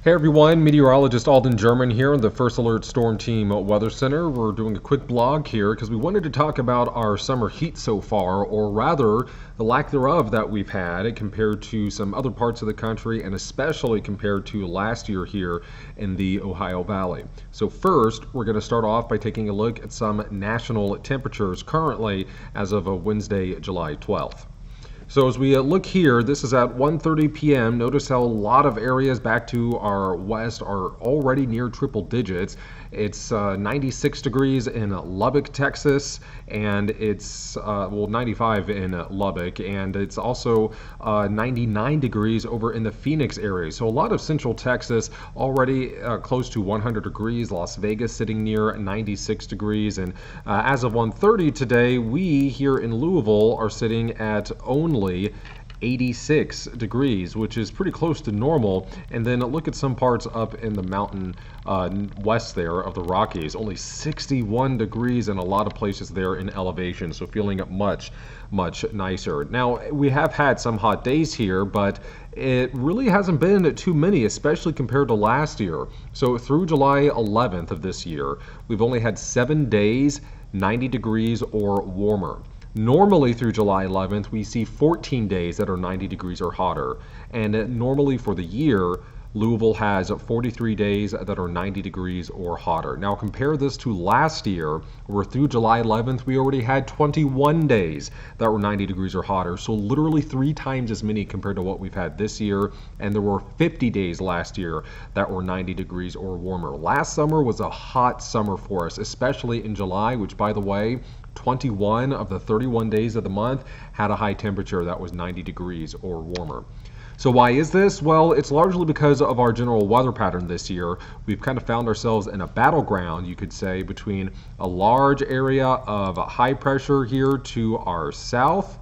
Hey everyone, meteorologist Alden German here in the First Alert Storm Team Weather Center. We're doing a quick blog here because we wanted to talk about our summer heat so far, or rather the lack thereof that we've had compared to some other parts of the country, and especially compared to last year here in the Ohio Valley. So first, we're going to start off by taking a look at some national temperatures currently as of Wednesday, July 12th. So as we look here, this is at 1:30 p.m. Notice how a lot of areas back to our west are already near triple digits. It's 96 degrees in Lubbock, Texas, and it's 95 in Lubbock, and it's also 99 degrees over in the Phoenix area. So a lot of central Texas already close to 100 degrees. Las Vegas sitting near 96 degrees, and as of 1:30 today, we here in Louisville are sitting at only 86 degrees, which is pretty close to normal. And then look at some parts up in the mountain west there of the Rockies, only 61 degrees in a lot of places there in elevation, so feeling much nicer. Now, we have had some hot days here, but it really hasn't been too many, especially compared to last year. So through July 11th of this year, we've only had 7 days 90 degrees or warmer. Normally through July 11th, we see 14 days that are 90 degrees or hotter. And normally for the year, Louisville has 43 days that are 90 degrees or hotter. Now compare this to last year, where through July 11th, we already had 21 days that were 90 degrees or hotter. So literally 3 times as many compared to what we've had this year. And there were 50 days last year that were 90 degrees or warmer. Last summer was a hot summer for us, especially in July, which, by the way, 21 of the 31 days of the month had a high temperature that was 90 degrees or warmer. So why is this? Well, it's largely because of our general weather pattern this year. We've kind of found ourselves in a battleground, you could say, between a large area of high pressure here to our south.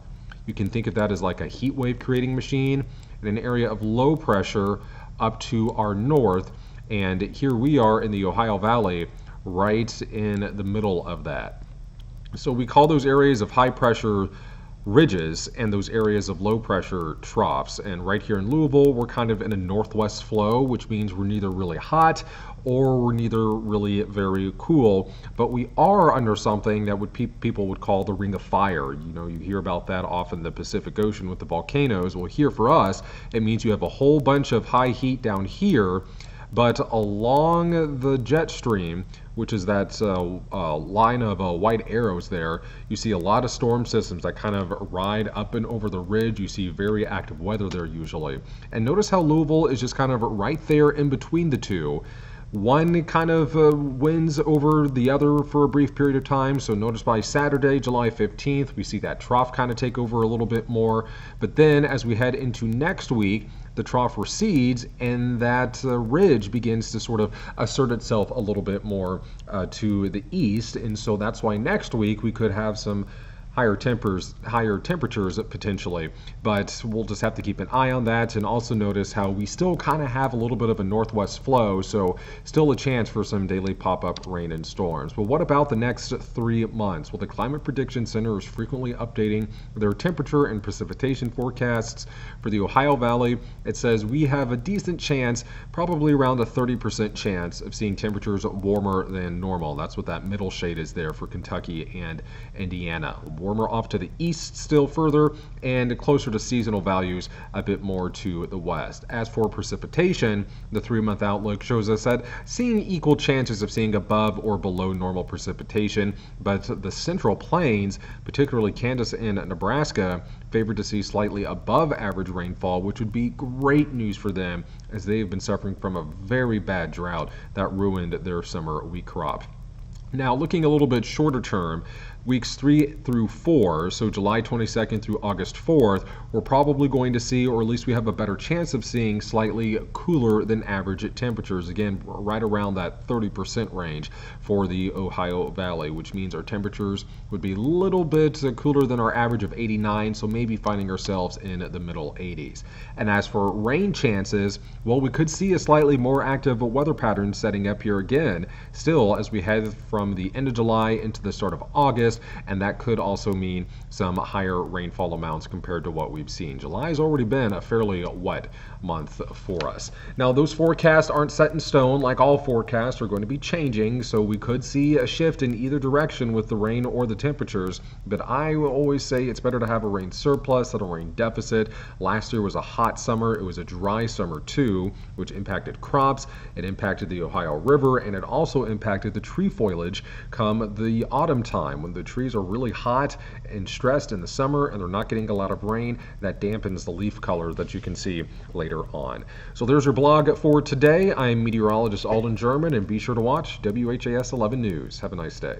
You can think of that as like a heat wave creating machine, and an area of low pressure up to our north. And here we are in the Ohio Valley, right in the middle of that. So we call those areas of high pressure ridges and those areas of low pressure troughs. And right here in Louisville, we're kind of in a northwest flow, which means we're neither really hot or we're neither really very cool, but we are under something that people would call the ring of fire. You know, you hear about that often in the Pacific Ocean with the volcanoes. Well, here for us, it means you have a whole bunch of high heat down here, but along the jet stream, which is that line of white arrows there, you see a lot of storm systems that kind of ride up and over the ridge. You see very active weather there usually. And notice how Louisville is just kind of right there in between the two. One kind of wins over the other for a brief period of time. So notice by Saturday, July 15th, we see that trough kind of take over a little bit more. But then as we head into next week, the trough recedes and that ridge begins to sort of assert itself a little bit more to the east. And so that's why next week we could have some higher temperatures potentially, but we'll just have to keep an eye on that. And also notice how we still kind of have a little bit of a northwest flow, so still a chance for some daily pop-up rain and storms. But what about the next 3 months? Well, the Climate Prediction Center is frequently updating their temperature and precipitation forecasts for the Ohio Valley. It says we have a decent chance, probably around a 30% chance of seeing temperatures warmer than normal. That's what that middle shade is there for Kentucky and Indiana. Warmer off to the east still further, and closer to seasonal values a bit more to the west. As for precipitation, the 3-month outlook shows us that seeing equal chances of seeing above or below normal precipitation, but the central plains, particularly Kansas and Nebraska, favored to see slightly above average rainfall, which would be great news for them as they have been suffering from a very bad drought that ruined their summer wheat crop. Now, looking a little bit shorter term, weeks 3 through 4, so July 22nd through August 4th, we're probably going to see, or at least we have a better chance of seeing, slightly cooler than average temperatures. Again, right around that 30% range for the Ohio Valley, which means our temperatures would be a little bit cooler than our average of 89, so maybe finding ourselves in the middle 80s. And as for rain chances, well, we could see a slightly more active weather pattern setting up here again, still as we head from from the end of July into the start of August, and that could also mean some higher rainfall amounts compared to what we've seen. July has already been a fairly wet month for us. Now, those forecasts aren't set in stone. Like all forecasts are going to be changing, so we could see a shift in either direction with the rain or the temperatures, but I will always say it's better to have a rain surplus than a rain deficit. Last year was a hot summer. It was a dry summer too, which impacted crops. It impacted the Ohio River, and it also impacted the tree foliage come the autumn time. When the trees are really hot and stressed in the summer and they're not getting a lot of rain, that dampens the leaf color that you can see later on. So there's your blog for today. I'm meteorologist Alden German, and be sure to watch WHAS 11 News. Have a nice day.